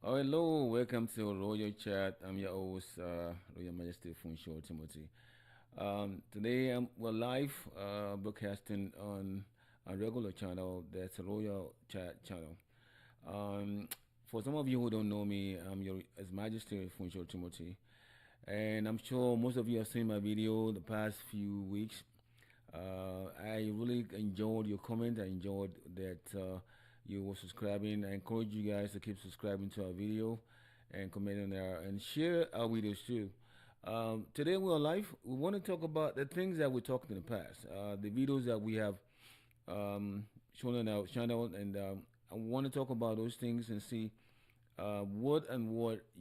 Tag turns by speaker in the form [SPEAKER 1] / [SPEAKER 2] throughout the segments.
[SPEAKER 1] Oh, hello, welcome to Royal Chat. I'm your host, Royal Majesty Funsho Timothy. Today we're live broadcasting on a regular channel that's a Royal Chat channel. Um, for some of you who don't know me, I'm your His Majesty Funsho Timothy, and I'm sure most of you have seen my video the past few weeks. I really enjoyed your comment. I enjoyed that you were subscribing. I encourage you guys to keep subscribing to our video and commenting there and share our videos too. Today we're live. We want to talk about the things that we talked in the past, the videos that we have um, shown on our channel, and I want to talk about those things and see what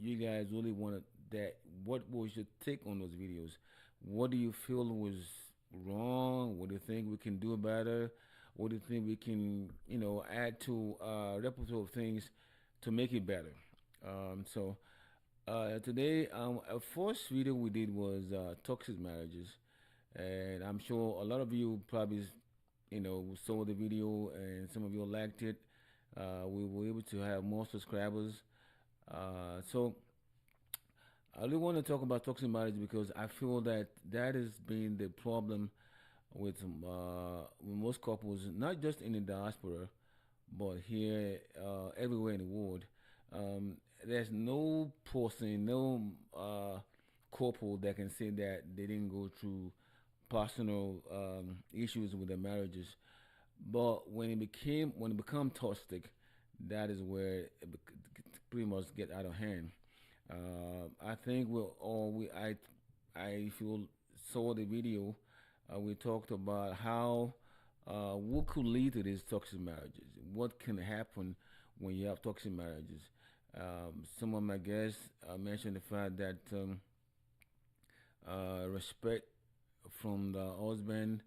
[SPEAKER 1] you guys really wanted that what was your take on those videos? What do you feel was wrong? What do you think we can do better? What do you think we can, add to repertoire of things to make it better? Today, our first video we did was toxic marriages, and I'm sure a lot of you probably, saw the video, and some of you liked it. We were able to have more subscribers. So I really want to talk about toxic marriage because I feel that that has been the problem with most couples, not just in the diaspora, but here everywhere in the world. There's no person, no couple that can say that they didn't go through personal issues with their marriages. But when it become toxic, that is where pretty much get out of hand. I think if you saw the video, we talked about how what could lead to these toxic marriages. What can happen when you have toxic marriages? Some of my guests mentioned the fact that respect from the husband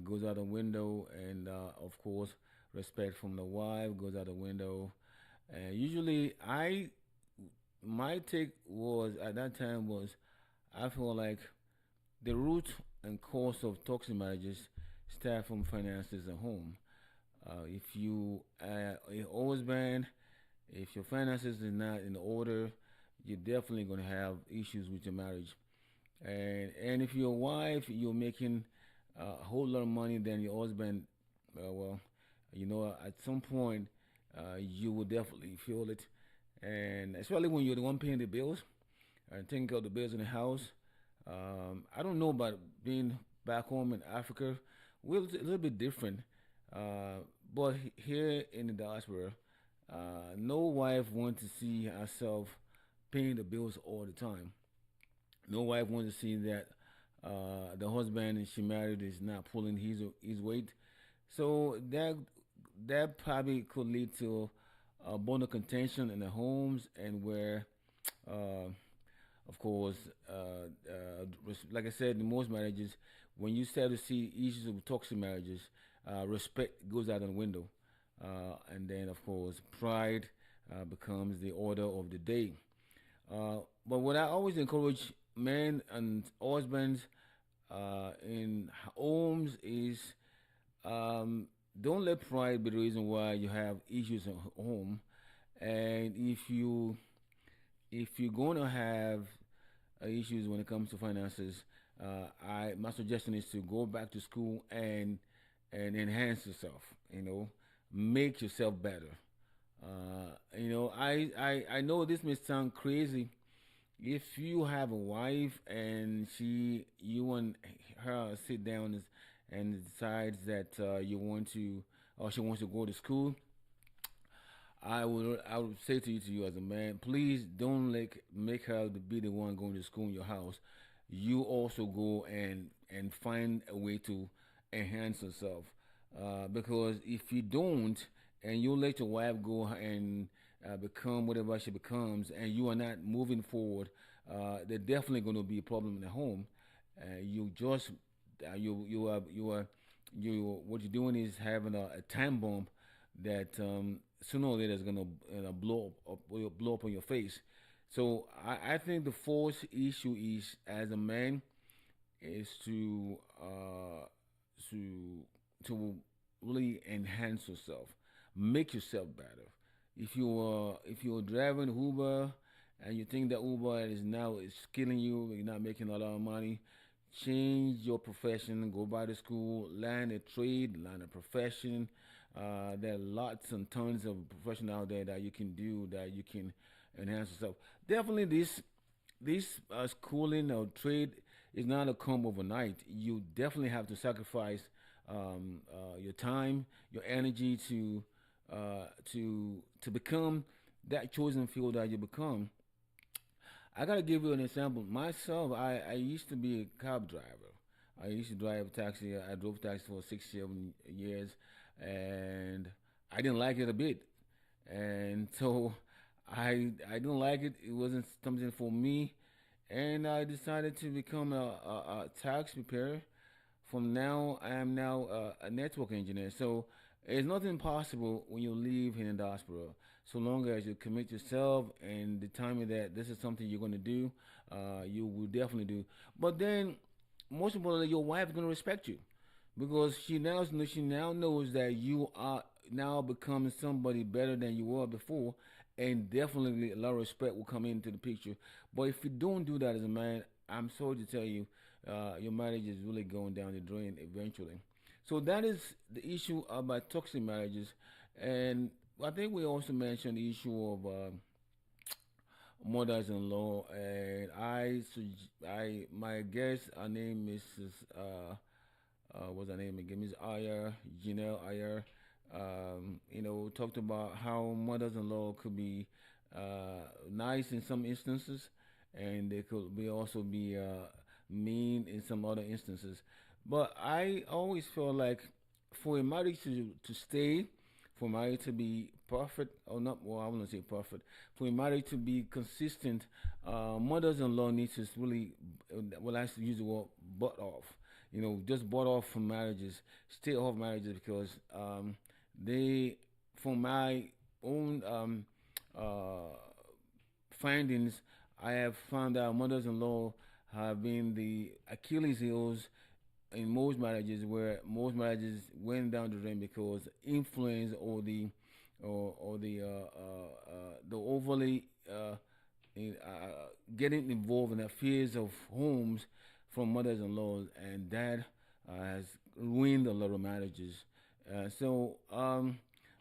[SPEAKER 1] goes out the window, and of course, respect from the wife goes out the window. And usually, my take was at that time was I feel like the root and cause of toxic marriages start from finances at home. If you a husband, if your finances is not in order, you're definitely gonna have issues with your marriage. And if your wife, you're making a whole lot of money than your husband, well, at some point, you will definitely feel it, and especially when you're the one paying the bills and taking out the bills in the house. I don't know about being back home in Africa. We're a little bit different, but here in the diaspora, no wife wants to see herself paying the bills all the time. No wife wants to see that the husband she married is not pulling his weight. So that probably could lead to a bone of contention in the homes, and where, uh, of course, like I said, in most marriages, when you start to see issues of toxic marriages, respect goes out the window, and then of course pride becomes the order of the day. But what I always encourage men and husbands in homes is um, don't let pride be the reason why you have issues at home. And if you're going to have issues when it comes to finances, I my suggestion is to go back to school and enhance yourself. Make yourself better. I know this may sound crazy. If you have a wife and you and her sit down and decides that you want to, or she wants to go to school, I would say to you as a man, please don't make her be the one going to school in your house. You also go and find a way to enhance yourself, because if you don't, and you let your wife go and become whatever she becomes, and you are not moving forward, there's definitely going to be a problem in the home. You just you what you're doing is having a time bomb that sooner or later is gonna blow up on your face. So I think the fourth issue is, as a man, is to really enhance yourself, make yourself better. If you're driving Uber and you think that Uber is killing you, you're not making a lot of money, change your profession, go by the school, learn a trade, learn a profession. There are lots and tons of profession out there that you can do that you can enhance yourself. Definitely, this schooling or trade is not a come overnight. You definitely have to sacrifice your time, your energy to become that chosen field that you become. I gotta give you an example. Myself, I used to be a cab driver. I used to drive taxi. I drove taxi for 6, 7 years, and I didn't like it a bit. And so I didn't like it. It wasn't something for me, and I decided to become a tax preparer. From now, I am now a network engineer. So it's nothing possible when you live in the diaspora. So long as you commit yourself and determine that this is something you're going to do, you will definitely do. But then, most importantly, your wife is going to respect you because she now knows that you are now becoming somebody better than you were before, and definitely a lot of respect will come into the picture. But if you don't do that as a man, I'm sorry to tell you, your marriage is really going down the drain eventually. So that is the issue about toxic marriages, and I think we also mentioned the issue of mothers-in-law. And my guest, her name is what's her name again? Miss Ayer, Janelle Ayer. Talked about how mothers-in-law could be nice in some instances, and they could be also be mean in some other instances. But I always feel like for a marriage to stay, for marriage to be perfect or not, well, I wouldn't say perfect. For a marriage to be consistent, mothers-in-law needs to really, well, I used to use the word butt off. Just butt off from marriages, stay off marriages because they, from my own uh, findings, I have found that mothers-in-law have been the Achilles heels in most marriages, where most marriages went down the drain because influence or the overly getting involved in affairs of homes from mothers-in-law, and that has ruined a lot of marriages.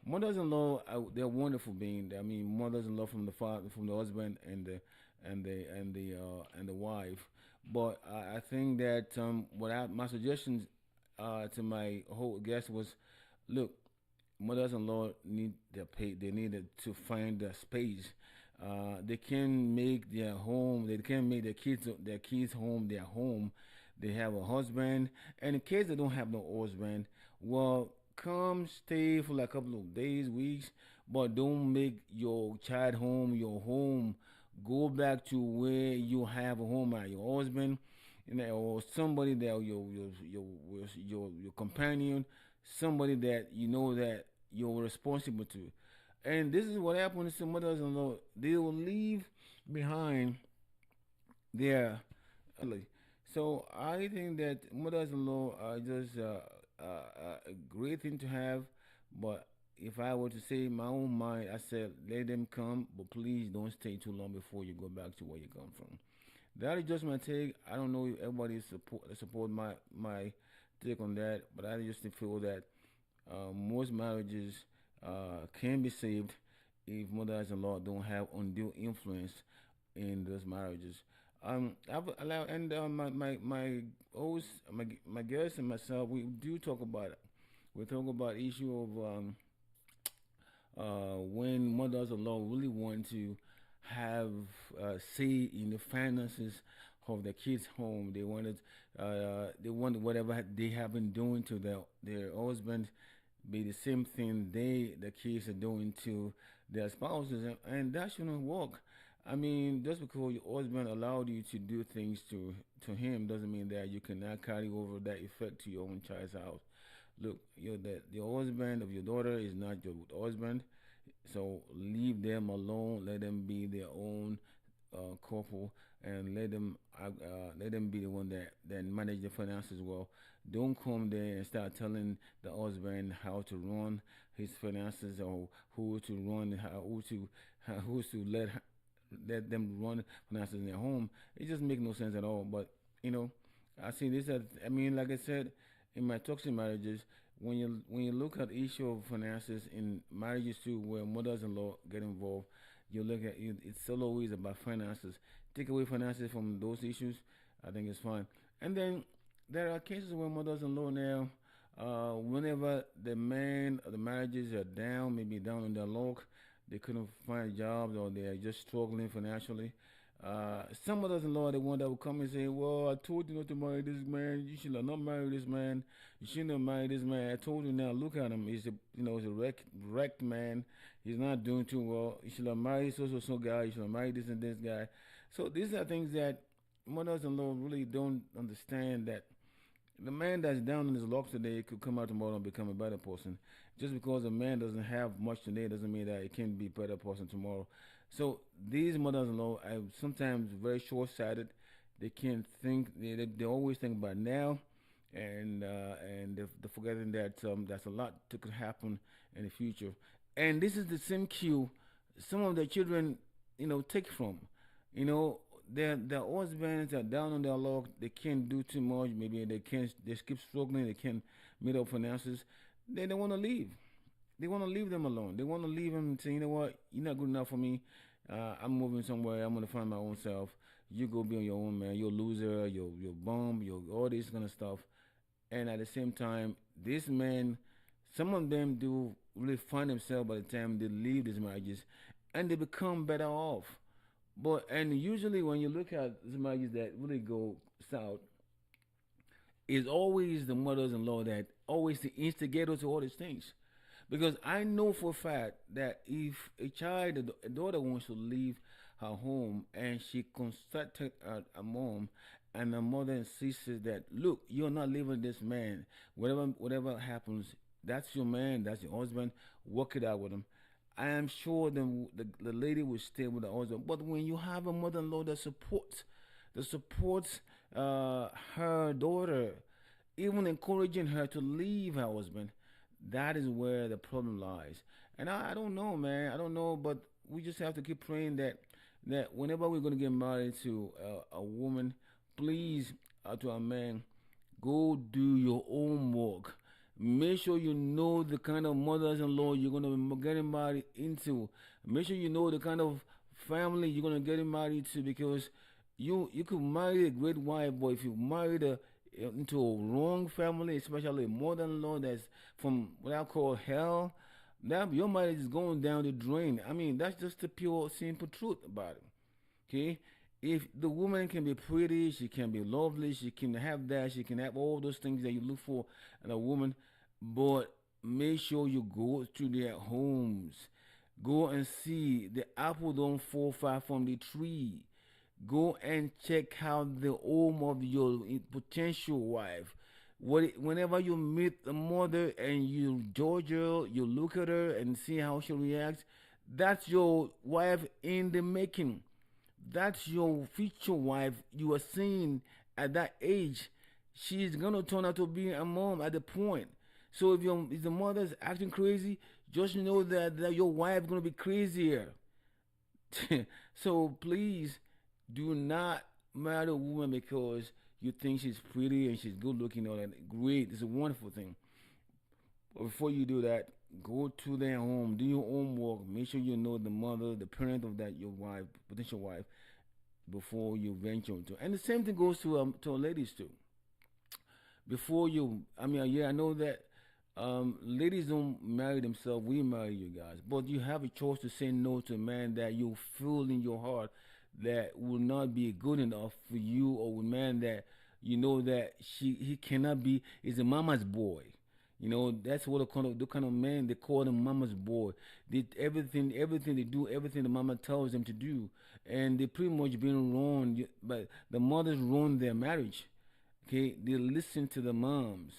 [SPEAKER 1] Mothers-in-law, they're wonderful being. I mean, mothers-in-law from the father, from the husband, and the wife. But I think that my suggestions to my whole guest was, look, mothers-in-law need their pay. They needed to find their space. They can make their home. They can make their kids home their home. They have a husband, and in case they don't have no husband, well, come stay for like a couple of days, weeks, but don't make your child home your home. Go back to where you have a home at your husband, or somebody that your companion, somebody that you know that you're responsible to. And this is what happens to mothers-in-law. They will leave behind their family. So I think that mothers-in-law are just a great thing to have. But if I were to say my own mind, I said let them come, but please don't stay too long before you go back to where you come from. That is just my take. I don't know if everybody support my take on that, but I just feel that most marriages can be saved if mothers-in-law don't have undue influence in those marriages. I've allowed, and my host, my guests, and myself, we do talk about it. We talk about issue of when mothers-in-law really want to have say in the finances of the kids' home. They want whatever they have been doing to their husband be the same thing the kids are doing to their spouses, and that shouldn't work. I mean, just because your husband allowed you to do things to him doesn't mean that you cannot carry over that effect to your own child's house. Look, the husband of your daughter is not your husband, so leave them alone. Let them be their own couple. and let them be the one that manage the finances well. Don't come there and start telling the husband how to run his finances or who to run, who to let them run finances in their home. It just makes no sense at all. But you know, I see this as, I mean, like I said, in my toxic marriages, when you look at issue of finances in marriages too, where mothers-in-law get involved, you look at it, it's still always about finances. Take away finances from those issues, I think it's fine. And then there are cases where mothers-in-law now, whenever the man or the marriages are down, maybe down on their luck, they couldn't find jobs or they are just struggling financially. Some mothers-in-law are the one that will come and say, "Well, I told you not to marry this man. You should have not marry this man. You shouldn't have married this man. I told you now. Look at him. He's a wrecked man. He's not doing too well. You should have married so guy. You should have married this and this guy." So these are things that mothers-in-law really don't understand, that the man that's down on his luck today could come out tomorrow and become a better person. Just because a man doesn't have much today doesn't mean that he can't be a better person tomorrow. So these mothers-in-law are sometimes very short-sighted. They can't think. They always think about now, and they're forgetting that that's a lot that could happen in the future. And this is the same cue some of the children, take from. You know, their husbands are down on their luck. They can't do too much. Maybe they can't. They keep struggling. They can't meet up finances. Then they want to leave. They want to leave them alone. They want to leave them and say, you know what, you're not good enough for me. I'm moving somewhere. I'm gonna find my own self. You go be on your own, man. You're a loser. You're bum. You're all this kind of stuff. And at the same time, this man, some of them do really find themselves by the time they leave these marriages, and they become better off. But and usually when you look at these marriages that really go south, it's always the mothers-in-law that always the instigator to all these things. Because I know for a fact that if a daughter wants to leave her home and she consulted a mom, and the mother insists that, look, you're not leaving this man. Whatever happens, that's your man, that's your husband. Work it out with him. I am sure the lady will stay with the husband. But when you have a mother-in-law that supports her daughter, even encouraging her to leave her husband, that is where the problem lies. And I don't know, man. I don't know, but we just have to keep praying that whenever we're going to get married to a woman, please, to a man, go do your own work. Make sure you know the kind of mothers-in-law you're gonna be getting married into. Make sure you know the kind of family you're gonna get married to, because you could marry a great wife, but if you marry into a wrong family, especially a mother-in-law that's from what I call hell, that your marriage is going down the drain. I mean, that's just the pure, simple truth about it. Okay, if the woman can be pretty, she can be lovely, she can have that, she can have all those things that you look for in a woman, but make sure you go to their homes. Go and see the apple don't fall far from the tree. Go and check out the home of your potential wife. Whenever you meet the mother and you judge her, you look at her and see how she reacts, that's your wife in the making. That's your future wife you are seeing at that age. She's gonna turn out to be a mom at the point. So if the mother's acting crazy, just know that your wife's gonna be crazier. So please do not marry a woman because you think she's pretty and she's good looking. All that great, it's a wonderful thing. But before you do that, go to their home, do your homework, make sure you know the mother, the parent of that your wife, potential wife, before you venture into. And the same thing goes to ladies too. Before you, I mean, yeah, I know that ladies don't marry themselves. We marry you guys, but you have a choice to say no to a man that you feel in your heart that will not be good enough for you, or a man that you know that he cannot be, is a mama's boy. That's what the kind of man they call them, mama's boy. Did everything they do, everything the mama tells them to do, and they pretty much being wrong. But the mothers ruin their marriage. Okay, they listen to the moms,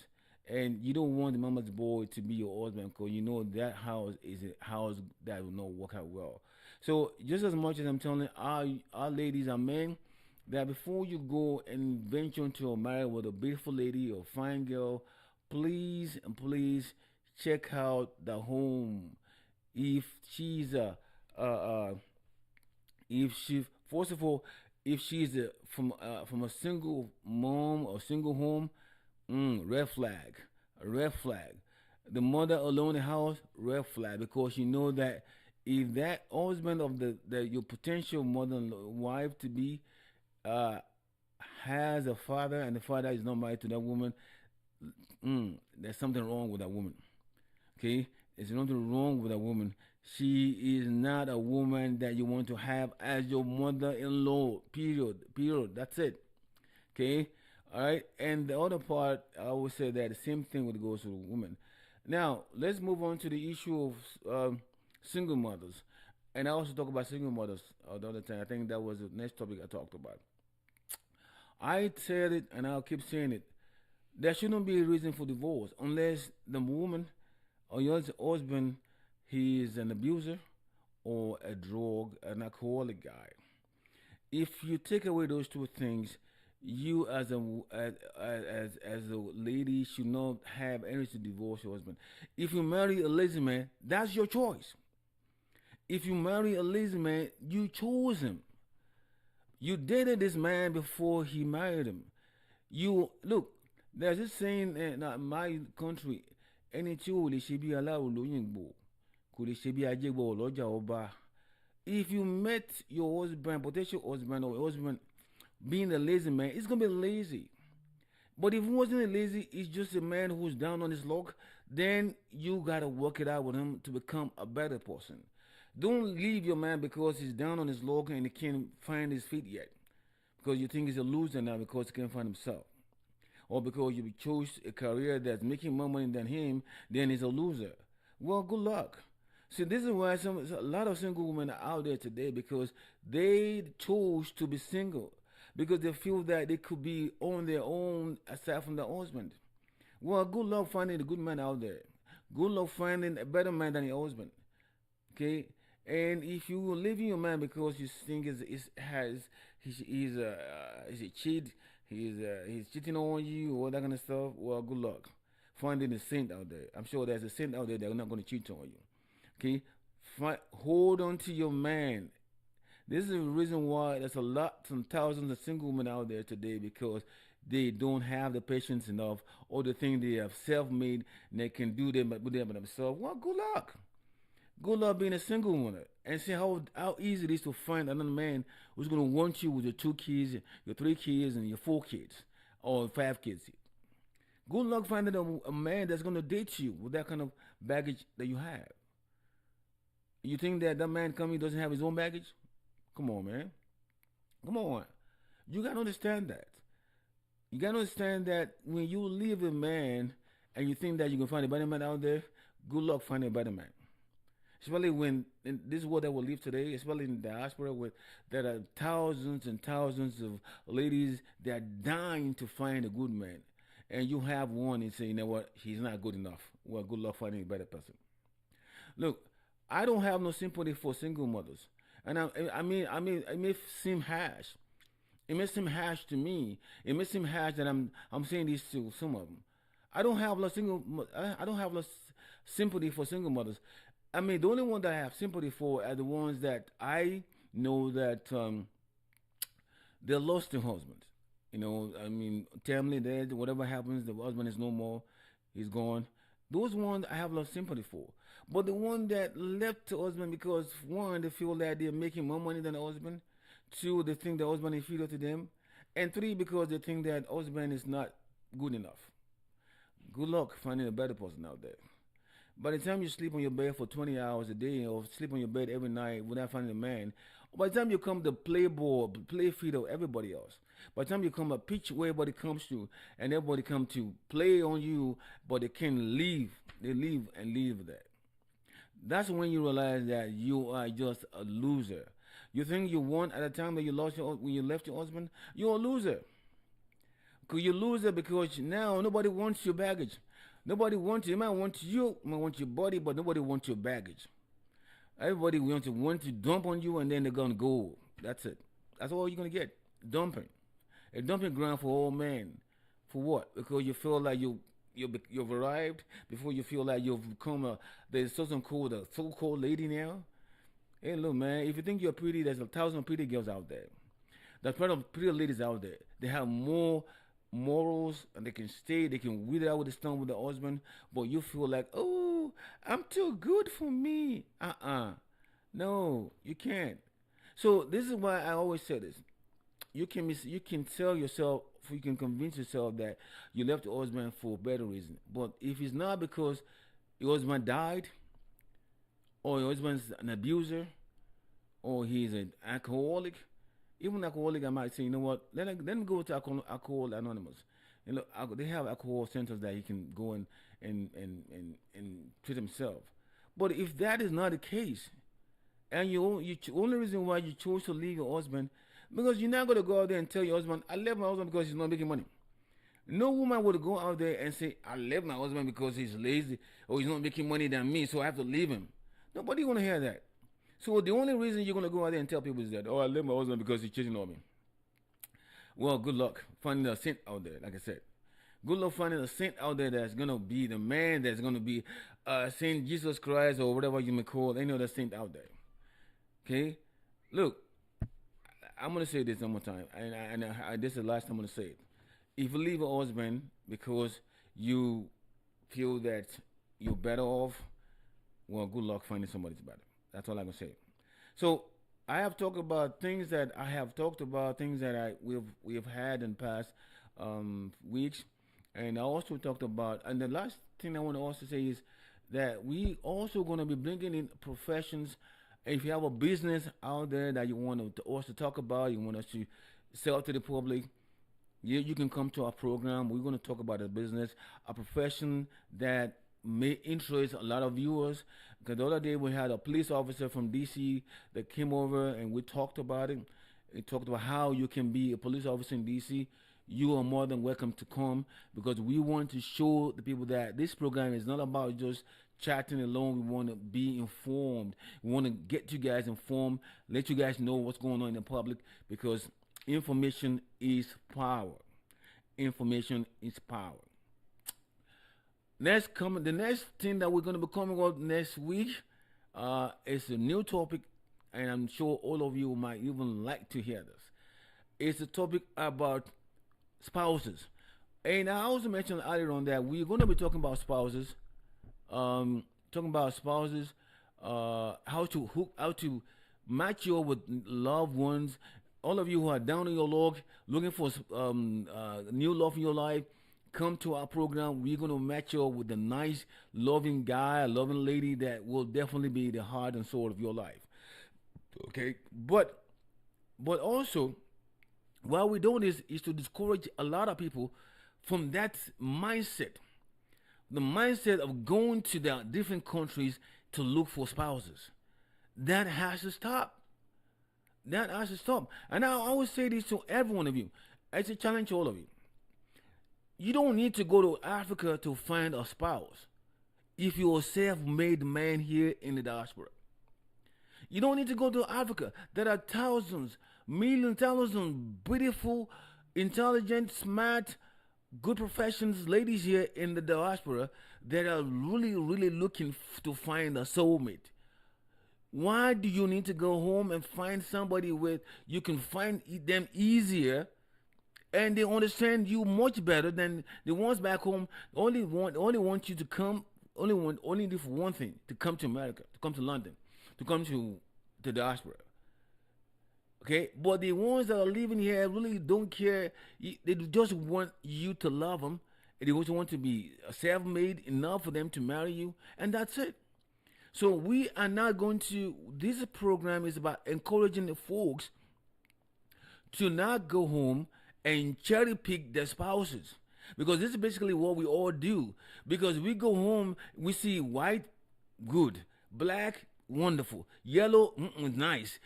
[SPEAKER 1] and you don't want the mama's boy to be your husband, because you know that house is a house that will not work out well. So just as much as I'm telling our ladies, our men, that before you go and venture into a marriage with a beautiful lady or fine girl, please and please check out the home. If she's a, if she first of all, if she's from a single mom or single home, red flag, red flag. The mother alone in the house, red flag, because you know that if that husband of the your potential mother wife to be uh, has a father and the father is not married to that woman, there's something wrong with that woman. Okay, there's nothing wrong with that woman. She is not a woman that you want to have as your mother-in-law. Period. Period. That's it. Okay. All right. And the other part, I would say that the same thing would go to the woman. Now, let's move on to the issue of single mothers. And I also talk about single mothers the other time. I think that was the next topic I talked about. I said it and I'll keep saying it. There shouldn't be a reason for divorce unless the woman or your husband he is an abuser or a drug, an alcoholic guy. If you take away those two things, you as a lady should not have any to divorce your husband. If you marry a lazy man, that's your choice. If you marry a lazy man, you chose him. You dated this man before he married him. You look. There's this saying in my country, ẹni tí ò lè ṣe bí aláwo lóyìnbó kò lè ṣe bí ajégbò ọlọ́jà ọba. If you met your husband, potential husband or husband being a lazy man, it's gonna be lazy. But if he wasn't lazy, he's just a man who's down on his luck, then you gotta work it out with him to become a better person. Don't leave your man because he's down on his luck and he can't find his feet yet. Because you think he's a loser now because he can't find himself. Or because you chose a career that's making more money than him, then he's a loser. Well, good luck. See, this is why a lot of single women are out there today because they chose to be single because they feel that they could be on their own aside from their husband. Well, good luck finding a good man out there. Good luck finding a better man than your husband. Okay, and if you are leaving your man because you think he's a cheat, he's cheating on you or that kind of stuff, well, good luck finding a saint out there. I'm sure there's a saint out there that's not going to cheat on you. Okay, hold on to your man. This is the reason why there's a lot, some thousands of single women out there today because they don't have the patience enough, or they think they have self-made and they can do them by themselves. Well, good luck. Good luck being a single woman and see how easy it is to find another man who's going to want you with your 2 kids, your 3 kids, and your 4 kids or 5 kids. Good luck finding a man that's going to date you with that kind of baggage that you have. You think that that man coming doesn't have his own baggage? Come on, man. Come on. You got to understand that. You got to understand that when you leave a man and you think that you can find a better man out there, good luck finding a better man. Especially when in this world that we live today, especially in the diaspora, where there are thousands and thousands of ladies that are dying to find a good man, and you have one and say, you know what, he's not good enough. Well, good luck finding a better person. Look, I don't have no sympathy for single mothers, and I mean, it may seem harsh. It may seem harsh to me. It may seem harsh that I'm saying this to some of them. I don't have no sympathy for single mothers. I mean, the only one that I have sympathy for are the ones that I know that they lost their husbands. You know, I mean, family dead, whatever happens, the husband is no more, he's gone. Those ones I have a lot of sympathy for. But the one that left the husband because one, they feel that they're making more money than the husband. Two, they think the husband is inferior to them. And three, because they think that husband is not good enough. Good luck finding a better person out there. By the time you sleep on your bed for 20 hours a day or sleep on your bed every night without finding a man, by the time you come the playboy, play feed of everybody else, by the time you come a pitch where everybody comes to and everybody come to play on you, but they can leave. They leave and leave that. That's when you realize that you are just a loser. You think you won at the time that when you left your husband? You're a loser. Because you lose it because now nobody wants your baggage. Nobody wants you. They might want you, might want your body, but nobody wants your baggage. Everybody want to dump on you and then they're gonna go. That's it. That's all you're gonna get. dumping, a dumping ground for all men. For what? Because you feel like you've arrived before you feel like you've become a there's a so-called lady now. Hey, look, man. If you think you're pretty, there's a thousand pretty girls out there. There's plenty of pretty ladies out there. They have more morals and they can stay. They can wait it out with the stone with the husband. But you feel like, oh, I'm too good for me. No, you can't. So this is why I always say this. You can tell yourself, you can convince yourself that you left your husband for a better reason. But if it's not because your husband died, or your husband's an abuser, or he's an alcoholic, even alcoholic, I might say, you know what? Let him go to Alcohol Anonymous. And look, they have alcohol centers that he can go and treat himself. But if that is not the case, and only reason why you chose to leave your husband, because you're not gonna go out there and tell your husband, "I left my husband because he's not making money." No woman would go out there and say, "I left my husband because he's lazy or he's not making money than me, so I have to leave him." Nobody wanna hear that. So the only reason you're gonna go out there and tell people is that, "Oh, I left my husband because he's cheating on me." Well, good luck finding a saint out there. Like I said, good luck finding a saint out there that's gonna be the man that's gonna be Saint Jesus Christ or whatever you may call any other saint out there. Okay, look, I'm gonna say this one more time, and this is the last time I'm gonna say it. If you leave a husband because you feel that you're better off, well, good luck finding somebody that's better. That's all I'm gonna say. So I have talked about things that I have talked about, things that we've had in past weeks, and I also talked about. And the last thing I want to also say is that we also going to be bringing in professions. If you have a business out there that you want to also talk about, you want us to sell to the public, yeah, you can come to our program. We're going to talk about a business, a profession that may interest a lot of viewers. Because the other day we had a police officer from DC that came over and we talked about it. We talked about how you can be a police officer in DC. You are more than welcome to come because we want to show the people that this program is not about just chatting alone. We want to be informed. We want to get you guys informed, let you guys know what's going on in the public because information is power. Information is power. The next thing that we're going to be coming up next week is a new topic, and I'm sure all of you might even like to hear this. It's a topic about spouses, and I also mentioned earlier on that we're going to be talking about spouses, how to match you up with loved ones. All of you who are down in your luck, looking for new love in your life, come to our program. We're going to match you up with a nice, loving guy, a loving lady that will definitely be the heart and soul of your life. Okay, but also, what we're doing is to discourage a lot of people from that mindset, the mindset of going to the different countries to look for spouses. That has to stop. That has to stop. And I always say this to every one of you. It's a challenge to all of you. You don't need to go to Africa to find a spouse if you're a self-made man here in the diaspora. You don't need to go to Africa. There are thousands, millions, thousands beautiful, intelligent, smart, good professions ladies here in the diaspora that are really, really looking to find a soulmate. Why do you need to go home and find somebody with you can find them easier and they understand you much better than the ones back home only want you to come only do for one thing, to come to America, to come to London, to come to the diaspora. Okay? But the ones that are living here really don't care. They just want you to love them. And they also want to be self-made enough for them to marry you, and that's it. So we are not going to. This program is about encouraging the folks to not go home and cherry pick their spouses, because this is basically what we all do. Because we go home, we see white, good, black, wonderful, yellow, nice,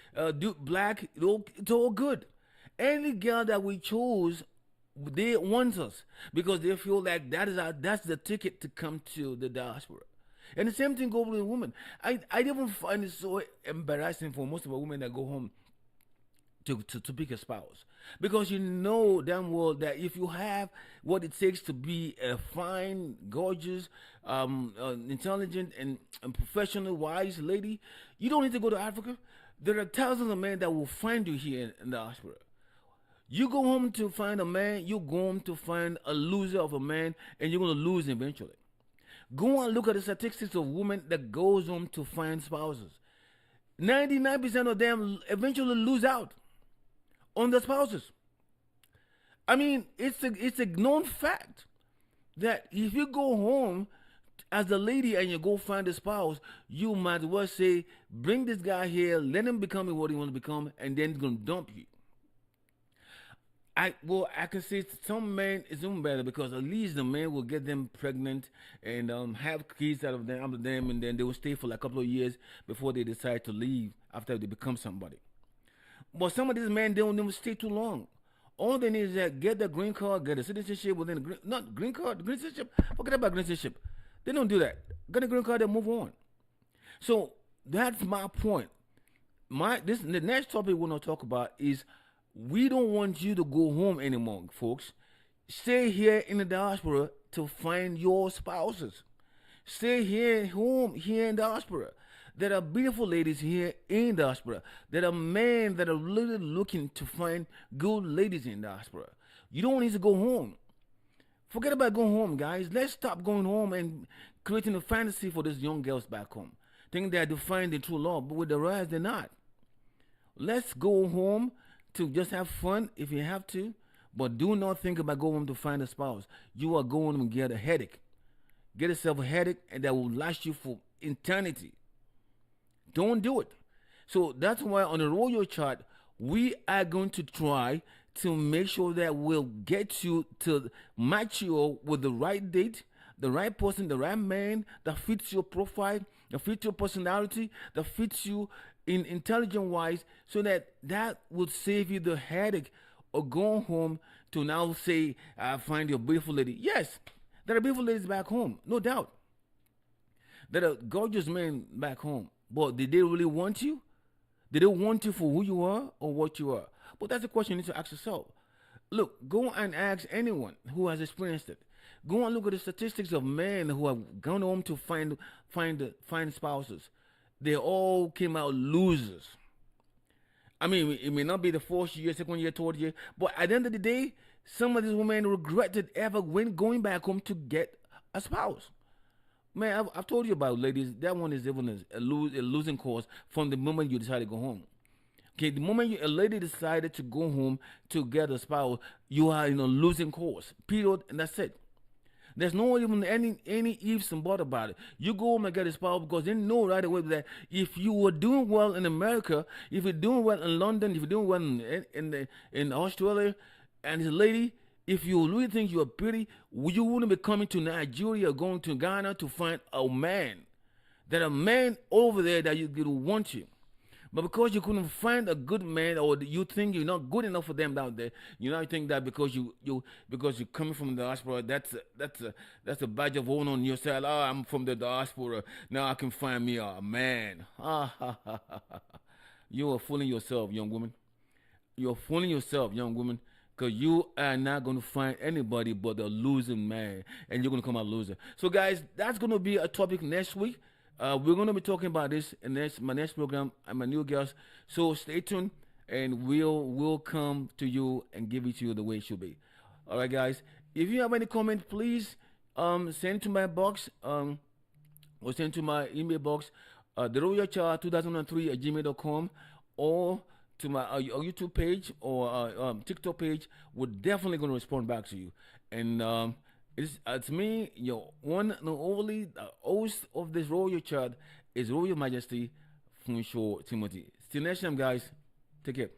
[SPEAKER 1] black, it's all good. Any girl that we chose, they want us because they feel like that's the ticket to come to the diaspora. And the same thing goes with women. I even find it so embarrassing for most of the women that go home to pick a spouse. because you know damn well that if you have what it takes to be a fine, gorgeous, intelligent, and professional, wise lady, you don't need to go to Africa. There are thousands of men that will find you here in the diaspora. You go home to find a man, you go home to find a loser of a man, and you're gonna lose eventually. Go and look at the statistics of women that goes home to find spouses. 99% of them eventually lose out on the spouses. I mean, it's a known fact that if you go home as a lady and you go find a spouse, you might as well say, bring this guy here, let him become what he wants to become, and then he's gonna dump you. I can say some men is even better because at least the man will get them pregnant and have kids out of them, and then they will stay for like a couple of years before they decide to leave after they become somebody. But some of these men they don't even stay too long. All they need is that get the green card, get a citizenship within the not green card, green citizenship. Forget about green citizenship. They don't do that. Get a green card and move on. So that's my point. The next topic we're gonna talk about is we don't want you to go home anymore, folks. Stay here in the diaspora to find your spouses. Stay here home here in diaspora. There are beautiful ladies here in diaspora. There are men that are really looking to find good ladies in diaspora. You don't need to go home. Forget about going home, guys. Let's stop going home and creating a fantasy for these young girls back home. Think they're defining the true love, but with the rise, they're not. Let's go home to just have fun if you have to, but do not think about going home to find a spouse. You are going to get a headache. Get yourself a headache, and that will last you for eternity. Don't do it. So that's why on the royal chart, we are going to try to make sure that we'll get you to match you with the right date, the right person, the right man that fits your profile, that fits your personality, that fits you in intelligent wise, so that would save you the headache of going home to now say, I find you a beautiful lady. Yes, there are beautiful ladies back home, no doubt. There are gorgeous men back home. But did they really want you? Did they want you for who you are or what you are? But that's a question you need to ask yourself. Look, go and ask anyone who has experienced it. Go and look at the statistics of men who have gone home to find spouses. They all came out losers. I mean, it may not be the first year, second year, third year, but at the end of the day, some of these women regretted ever going back home to get a spouse. Man, I've told you about ladies. That one is even a losing cause from the moment you decide to go home. Okay, the moment a lady decided to go home to get a spouse, you are in a losing cause. Period, and that's it. There's no even any ifs and buts about it. You go home and get a spouse because they know right away that if you were doing well in America, if you're doing well in London, if you're doing well in Australia, and this lady, if you really think you are pretty, you wouldn't be coming to Nigeria or going to Ghana to find a man. There are men over there that you want you. But because you couldn't find a good man, or you think you're not good enough for them down there, you now think that because you're coming from the diaspora, that's a badge of honor on yourself. Oh, I'm from the diaspora. Now I can find me a man. You are fooling yourself, young woman. You're fooling yourself, young woman. Because you are not going to find anybody but a losing man. And you're going to come out loser. So, guys, that's going to be a topic next week. We're going to be talking about this in my next program. I'm a new guest. So, stay tuned. And we'll come to you and give it to you the way it should be. All right, guys. If you have any comment, please send to my box. Or send to my email box. theroyalchild2003@gmail.com. Or to my YouTube page or TikTok page. We're definitely going to respond back to you. And it's me, your one and only host of this Royal Child is Royal Majesty Funsho Timothy. Till next time, guys. Take care.